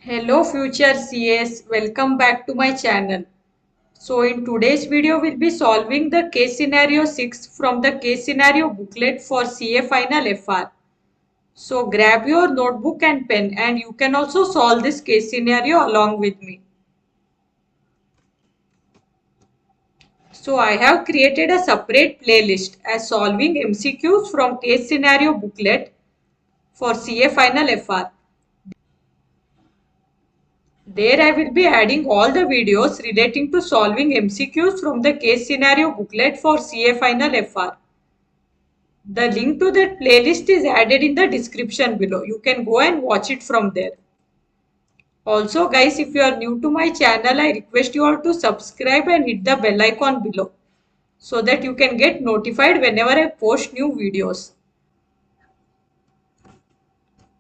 Hello future CS, welcome back to my channel. So in today's video we'll be solving the case scenario 6 from the case scenario booklet for CA Final FR. So grab your notebook and pen and you can also solve this case scenario along with me. So I have created a separate playlist as solving MCQs from case scenario booklet for CA Final FR. There I will be adding all the videos relating to solving MCQs from the case scenario booklet for CA Final FR. The link to that playlist is added in the description below. You can go and watch it from there. Also guys, if you are new to my channel, I request you all to subscribe and hit the bell icon below so that you can get notified whenever I post new videos.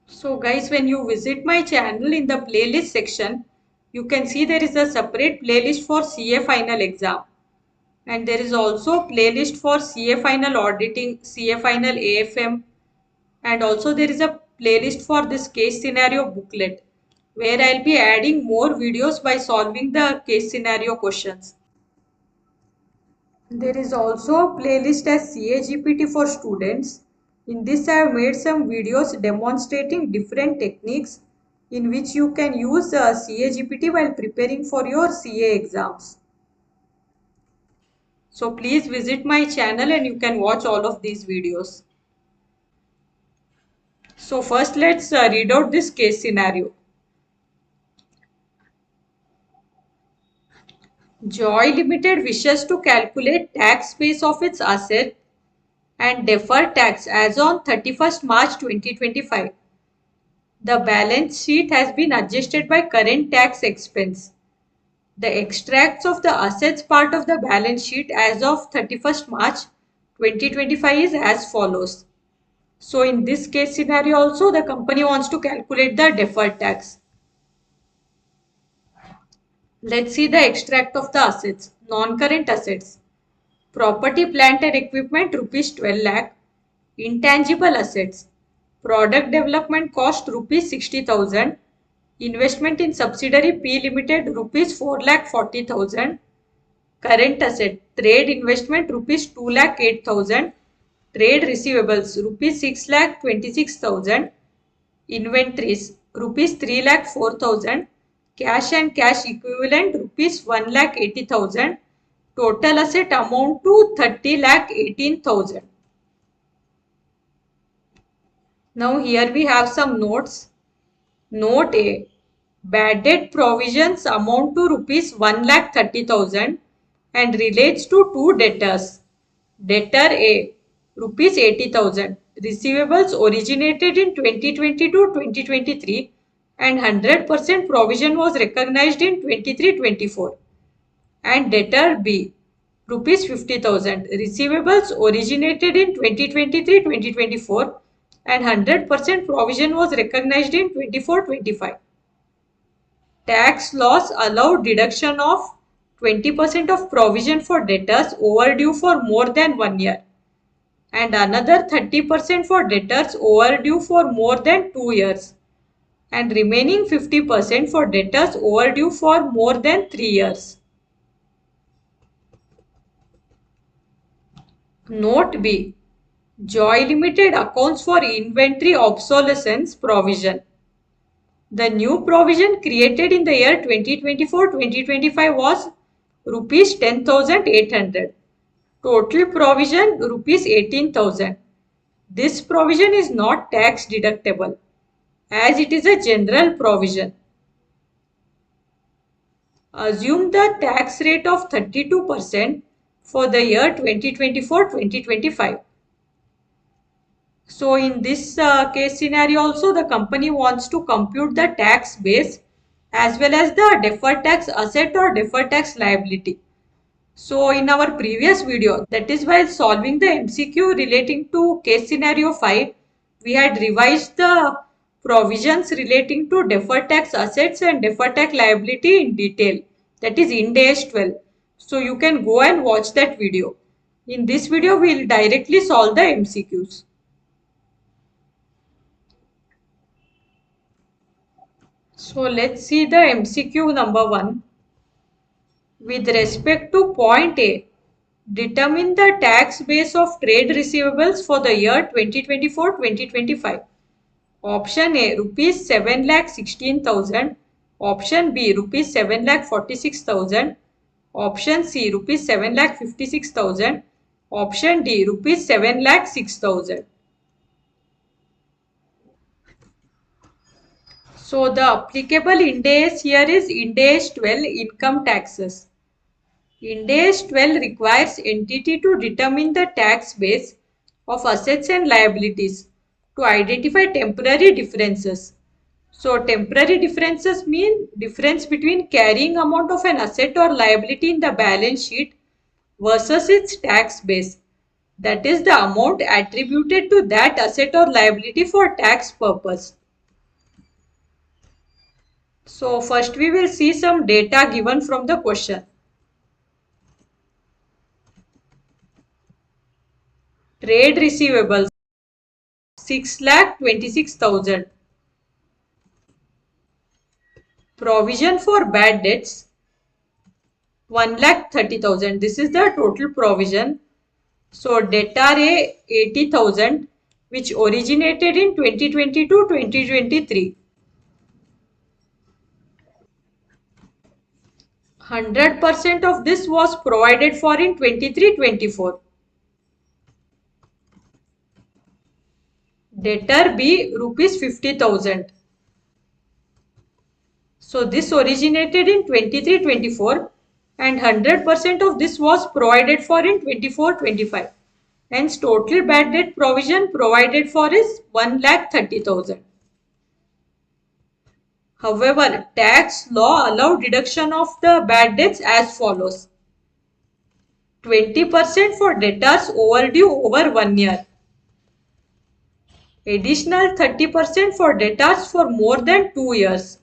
So guys, when you visit my channel in the playlist section, you can see there is a separate playlist for CA final exam. And there is also playlist for CA final auditing, CA final AFM, and also there is a playlist for this case scenario booklet where I'll be adding more videos by solving the case scenario questions. There is also a playlist as CA GPT for students. In this I have made some videos demonstrating different techniques in which you can use CA GPT while preparing for your CA exams. So please visit my channel and you can watch all of these videos. So first let's read out this case scenario. Joy Limited wishes to calculate tax base of its asset and defer tax as on 31st March 2025. The balance sheet has been adjusted by current tax expense. The extracts of the assets part of the balance sheet as of 31st March 2025 is as follows. So in this case scenario also the company wants to calculate the deferred tax. Let's see the extract of the assets. Non-current assets. Property, plant and equipment rupees 12 lakh. Intangible assets. Product development cost rupees 60,000. Investment in subsidiary P Limited rupees 4 lakh 40,000. Current asset. Trade investment rupees 2 lakh 8,000. Trade receivables rupees 6 lakh 26,000. Inventories rupees 3 lakh 4,000. Cash and cash equivalent rupees 1 lakh 80,000. Total asset amount to 30 lakh 18,000. Now here we have some notes. Note A. Bad debt provisions amount to rupees 1 lakh 30,000 and relates to two debtors. Debtor A rupees 80,000. Receivables originated in 2022-2023 and 100% provision was recognized in 23-24. And debtor B rupees 50,000. Receivables originated in 2023-2024 and 100% provision was recognized in 24-25. Tax laws allow deduction of 20% of provision for debtors overdue for more than 1 year and another 30% for debtors overdue for more than 2 years and remaining 50% for debtors overdue for more than 3 years. Note B. Joy Limited accounts for inventory obsolescence provision. The new provision created in the year 2024-2025 was rupees 10,800. Total provision rupees 18,000. This provision is not tax deductible as it is a general provision. Assume the tax rate of 32% for the year 2024-2025. So in this case scenario also the company wants to compute the tax base as well as the deferred tax asset or deferred tax liability. So in our previous video, that is while solving the MCQ relating to case scenario 5, we had revised the provisions relating to deferred tax assets and deferred tax liability in detail. That is Ind AS 12. So you can go and watch that video. In this video, we will directly solve the MCQs. So let's see the MCQ number 1. With respect to point A, determine the tax base of trade receivables for the year 2024-2025. Option A, rupees 7,16,000. Option B, rupees 7,46,000. Option C, rupees 7,56,000. Option D, rupees 7,06,000. So the applicable Ind AS here is Ind AS 12, income taxes. Ind AS 12 requires entity to determine the tax base of assets and liabilities to identify temporary differences. So temporary differences mean difference between carrying amount of an asset or liability in the balance sheet versus its tax base. That is the amount attributed to that asset or liability for tax purpose. So first we will see some data given from the question. Trade receivables 6,26,000. Provision for bad debts 1,30,000. This is the total provision. So debtor A 80,000 which originated in 2022-2023. 100% of this was provided for in 23-24. Debtor B rupees 50,000. So this originated in 23-24 and 100% of this was provided for in 24-25. Hence total bad debt provision provided for is 1,30,000. However, tax law allow deduction of the bad debts as follows. 20% for debtors overdue over 1 year. Additional 30% for debtors for more than 2 years.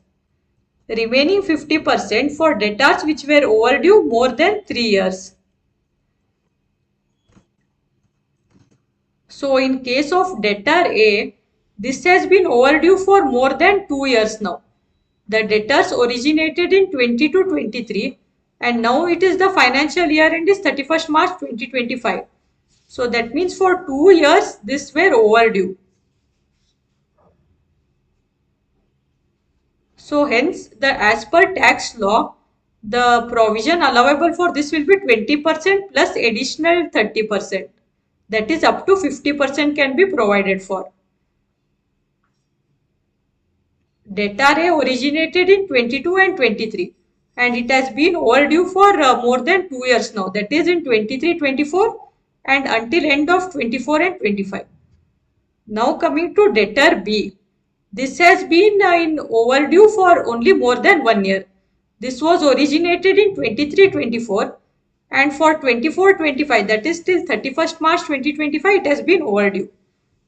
Remaining 50% for debtors which were overdue more than 3 years. So in case of debtor A, this has been overdue for more than 2 years now. The debtors originated in 22-23 and now it is the financial year end is 31st March 2025. So that means for 2 years this were overdue. So hence as per tax law, the provision allowable for this will be 20% plus additional 30%. That is up to 50% can be provided for. Debtor A originated in 22 and 23 and it has been overdue for more than 2 years now. That is in 23-24 and until end of 24 and 25. Now coming to debtor B. This has been in overdue for only more than 1 year. This was originated in 23-24 and for 24-25 that is till 31st March 2025 it has been overdue.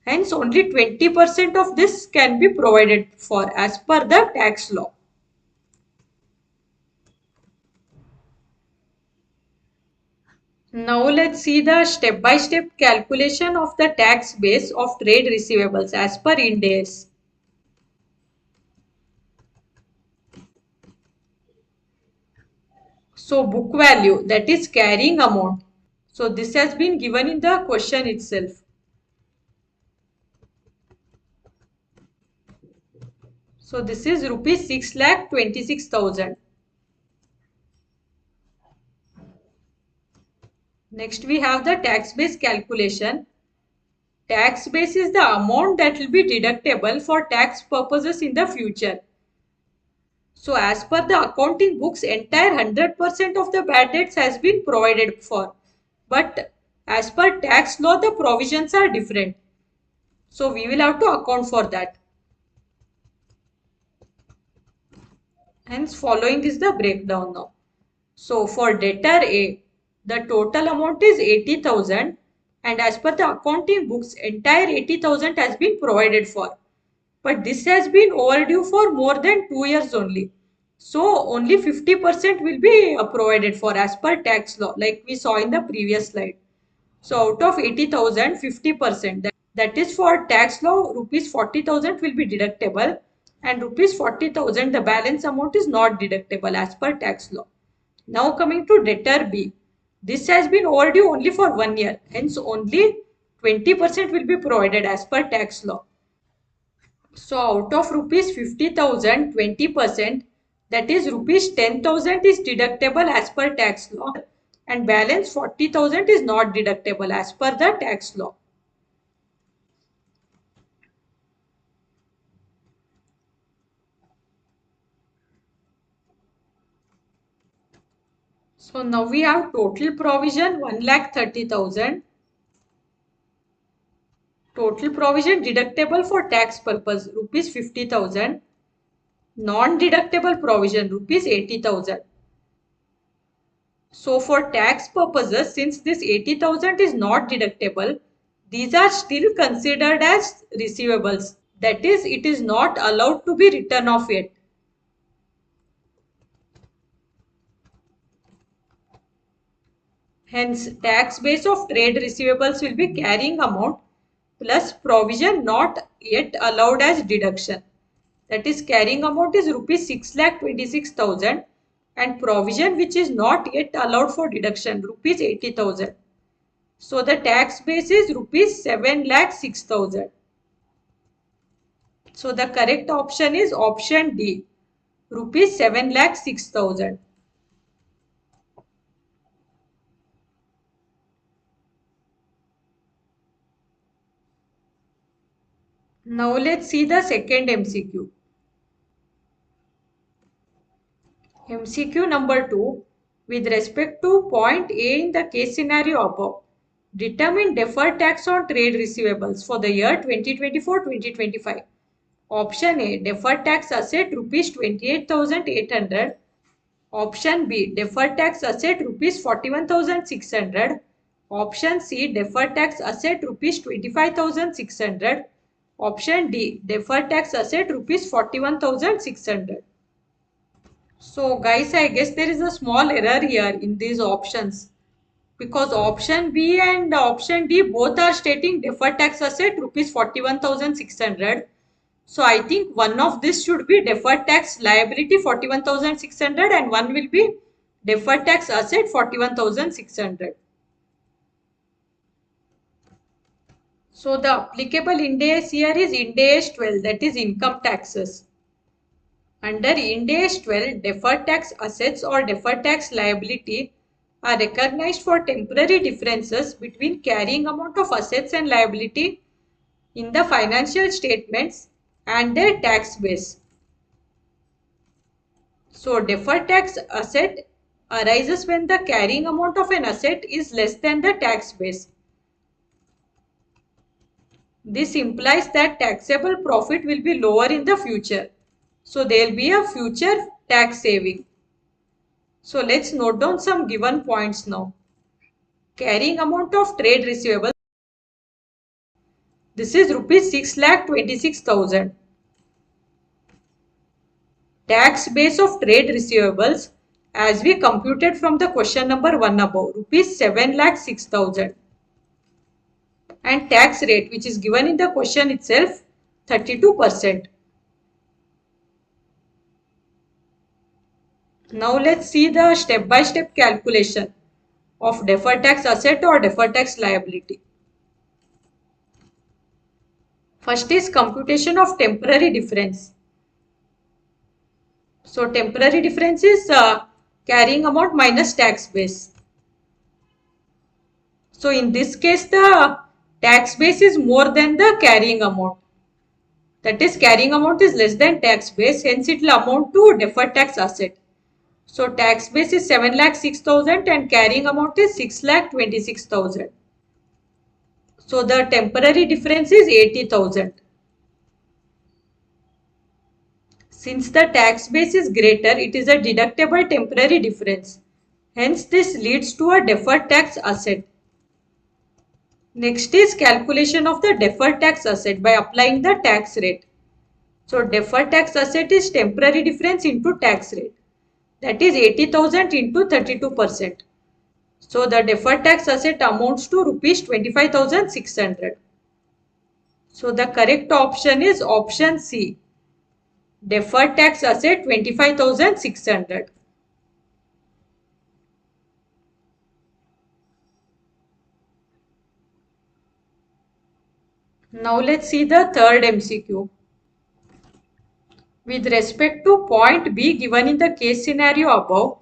Hence, only 20% of this can be provided for as per the tax law. Now, let's see the step-by-step calculation of the tax base of trade receivables as per Ind AS. So, book value, that is carrying amount. So, this has been given in the question itself. So, this is rupees 6,26,000. Next, we have the tax base calculation. Tax base is the amount that will be deductible for tax purposes in the future. So as per the accounting books, entire 100% of the bad debts has been provided for. But as per tax law, the provisions are different. So we will have to account for that. Hence following is the breakdown now. So for debtor A, the total amount is 80,000 and as per the accounting books, entire 80,000 has been provided for. But this has been overdue for more than 2 years only. So only 50% will be provided for as per tax law like we saw in the previous slide. So out of 80,000, 50%, that is for tax law rupees 40,000 will be deductible and rupees 40,000 the balance amount is not deductible as per tax law. Now coming to debtor B. This has been overdue only for 1 year. Hence only 20% will be provided as per tax law. So out of rupees 50,000, 20%, that is rupees 10,000 is deductible as per tax law and balance 40,000 is not deductible as per the tax law. So now we have total provision 1,30,000. Total provision deductible for tax purpose rupees 50,000. Non-deductible provision rupees 80,000. So for tax purposes, since this 80,000 is not deductible, these are still considered as receivables. That is, it is not allowed to be written off yet. Hence, tax base of trade receivables will be carrying amount plus provision not yet allowed as deduction. That is, carrying amount is rupees 6,26,000 and provision which is not yet allowed for deduction rupees 80,000. So the tax base is rupees 7,06,000. So the correct option is option D, rupees 7,06,000. Now let's see the second MCQ. MCQ number 2. With respect to point A in the case scenario above, determine deferred tax on trade receivables for the year 2024-2025. Option A, deferred tax asset rupees 28,800. Option B, deferred tax asset rupees 41,600. Option C, deferred tax asset rupees 25,600. Option D, deferred tax asset rupees 41,600. So guys, I guess there is a small error here in these options because option B and option D both are stating deferred tax asset rupees 41,600. So I think one of this should be deferred tax liability 41,600 and one will be deferred tax asset 41,600. So the applicable Ind AS here is Ind AS 12, that is income taxes. Under Ind AS 12, deferred tax assets or deferred tax liability are recognized for temporary differences between carrying amount of assets and liability in the financial statements and their tax base. So deferred tax asset arises when the carrying amount of an asset is less than the tax base. This implies that taxable profit will be lower in the future. So there will be a future tax saving. So let's note down some given points now. Carrying amount of trade receivables. This is rupees 6,26,000. Tax base of trade receivables as we computed from the question number 1 above, rupees 7,06,000. And tax rate which is given in the question itself, 32%. Now let's see the step-by-step calculation of deferred tax asset or deferred tax liability. First is computation of temporary difference. So temporary difference is carrying amount minus tax base. So in this case the tax base is more than the carrying amount. That is, carrying amount is less than tax base, hence it will amount to deferred tax asset. So tax base is 7,06,000 and carrying amount is 6,26,000. So the temporary difference is 80,000. Since the tax base is greater, it is a deductible temporary difference. Hence this leads to a deferred tax asset. Next is calculation of the deferred tax asset by applying the tax rate. So deferred tax asset is temporary difference into tax rate. That is 80,000 into 32%. So the deferred tax asset amounts to rupees 25,600. So the correct option is option C, Deferred tax asset 25,600. Now let's see the third MCQ. With respect to point B given in the case scenario above,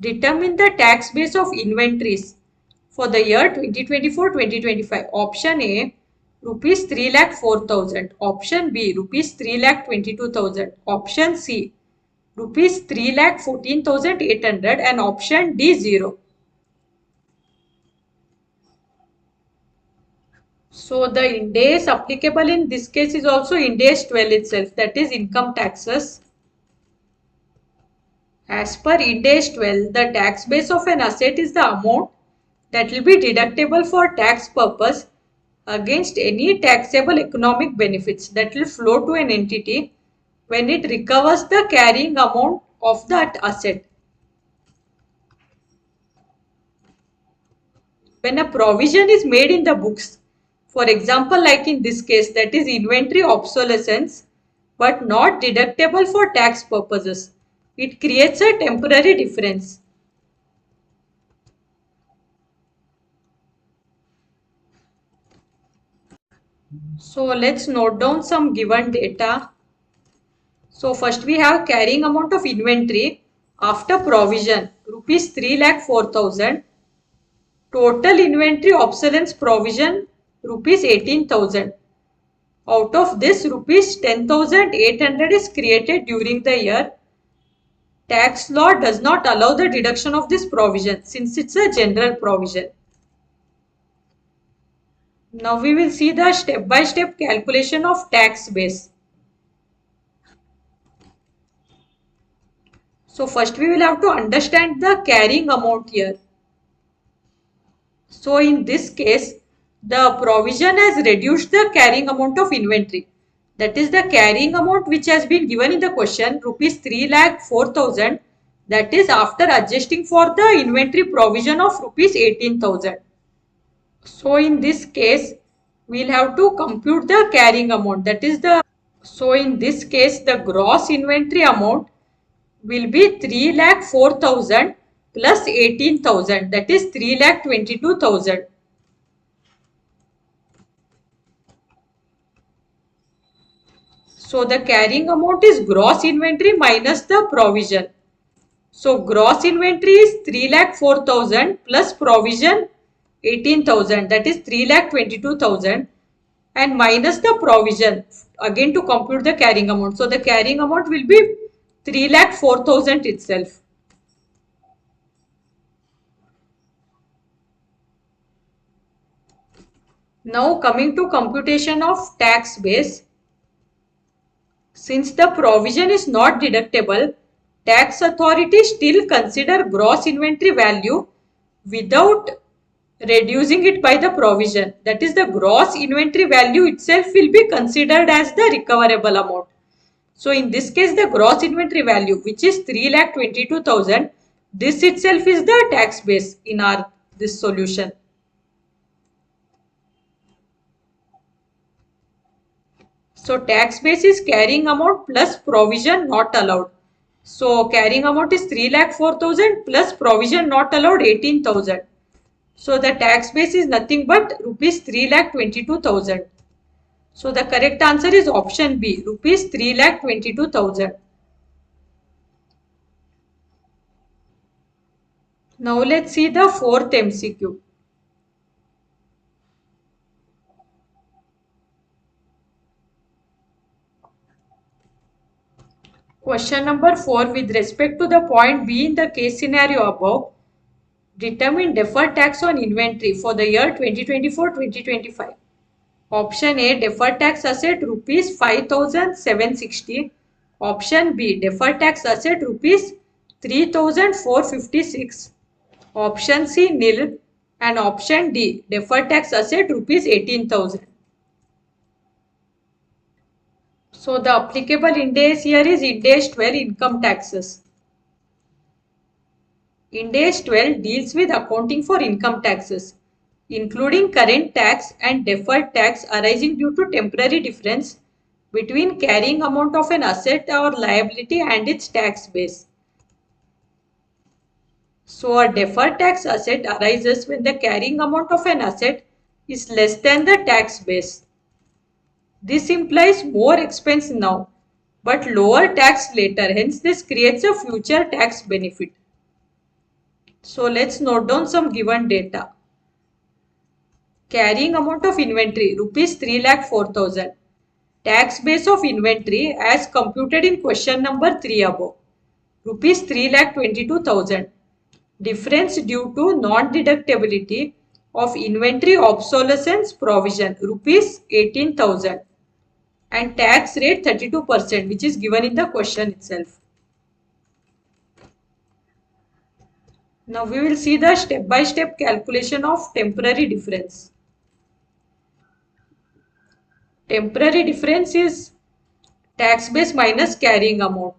determine the tax base of inventories for the year 2024-2025. Option A, rupees 3,04,000. Option B, rupees 3,22,000. Option C, rupees 3,14,800. And option D, 0. So the Ind AS applicable in this case is also Ind AS 12 itself, that is income taxes. As per Ind AS 12, the tax base of an asset is the amount that will be deductible for tax purpose against any taxable economic benefits that will flow to an entity when it recovers the carrying amount of that asset. When a provision is made in the books, for example, like in this case, that is inventory obsolescence, but not deductible for tax purposes, it creates a temporary difference. So let's note down some given data. So first we have carrying amount of inventory after provision rupees 3,04,000. Total inventory obsolescence provision rupees 18,000. Out of this rupees 10,800 is created during the year. Tax law does not allow the deduction of this provision since it's a general provision. Now we will see the step-by-step calculation of tax base. So first we will have to understand the carrying amount here. So in this case, the provision has reduced the carrying amount of inventory. That is the carrying amount which has been given in the question, rupees 3,04,000. That is after adjusting for the inventory provision of rupees 18,000. So in this case, we'll have to compute the carrying amount. So in this case, the gross inventory amount will be 3,04,000 plus 18,000. That is 3,22,000. So the carrying amount is gross inventory minus the provision. So gross inventory is 3,04,000 plus provision 18,000, that is 3,22,000, and minus the provision again to compute the carrying amount. So the carrying amount will be 3,04,000 itself. Now coming to computation of tax base. Since the provision is not deductible, tax authorities still consider gross inventory value without reducing it by the provision. That is, the gross inventory value itself will be considered as the recoverable amount. So in this case, the gross inventory value, which is 3,22,000, this itself is the tax base in this solution. So tax base is carrying amount plus provision not allowed. So carrying amount is 3,04,000 plus provision not allowed 18,000. So the tax base is nothing but rupees 3,22,000. So the correct answer is option B, rupees 3,22,000. Now let's see the fourth MCQ. Question number 4, with respect to the point B in the case scenario above, determine deferred tax on inventory for the year 2024-2025. Option A, deferred tax asset rupees 5,760. Option B, deferred tax asset rupees 3,456. Option C, nil. And option D, deferred tax asset rupees 18,000. So the applicable Ind AS here is Ind AS 12, income taxes. Ind AS 12 deals with accounting for income taxes, including current tax and deferred tax arising due to temporary difference between carrying amount of an asset or liability and its tax base. So a deferred tax asset arises when the carrying amount of an asset is less than the tax base. This implies more expense now, but lower tax later. Hence, this creates a future tax benefit. So let's note down some given data. Carrying amount of inventory rupees 3,04,000. Tax base of inventory as computed in question number 3 above. Rupees 3,22,000. Difference due to non-deductibility of inventory obsolescence provision rupees 18,000 and tax rate 32% which is given in the question itself. Now we will see the step-by-step calculation of temporary difference. Temporary difference is tax base minus carrying amount.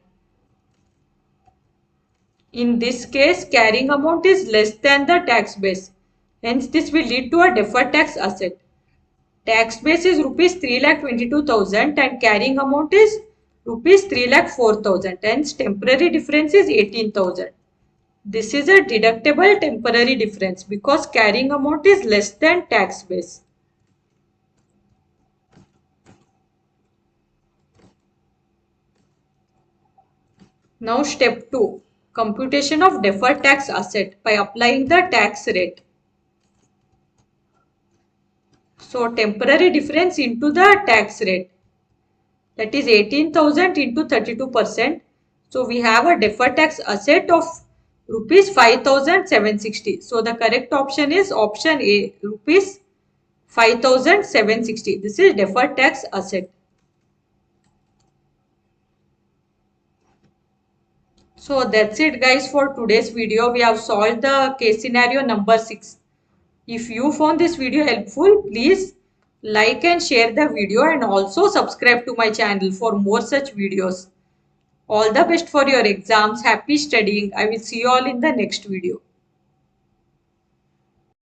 In this case, carrying amount is less than the tax base. Hence, this will lead to a deferred tax asset. Tax base is rupees 3,22,000 and carrying amount is rupees 3,04,000. Hence, temporary difference is 18,000. This is a deductible temporary difference because carrying amount is less than tax base. Now step 2. Computation of deferred tax asset by applying the tax rate. So temporary difference into the tax rate, that is 18,000 into 32%. So we have a deferred tax asset of rupees 5,760. So the correct option is option A, rupees 5,760. This is deferred tax asset. So that's it guys for today's video. We have solved the case scenario number 6. If you found this video helpful, please like and share the video and also subscribe to my channel for more such videos. All the best for your exams. Happy studying. I will see you all in the next video.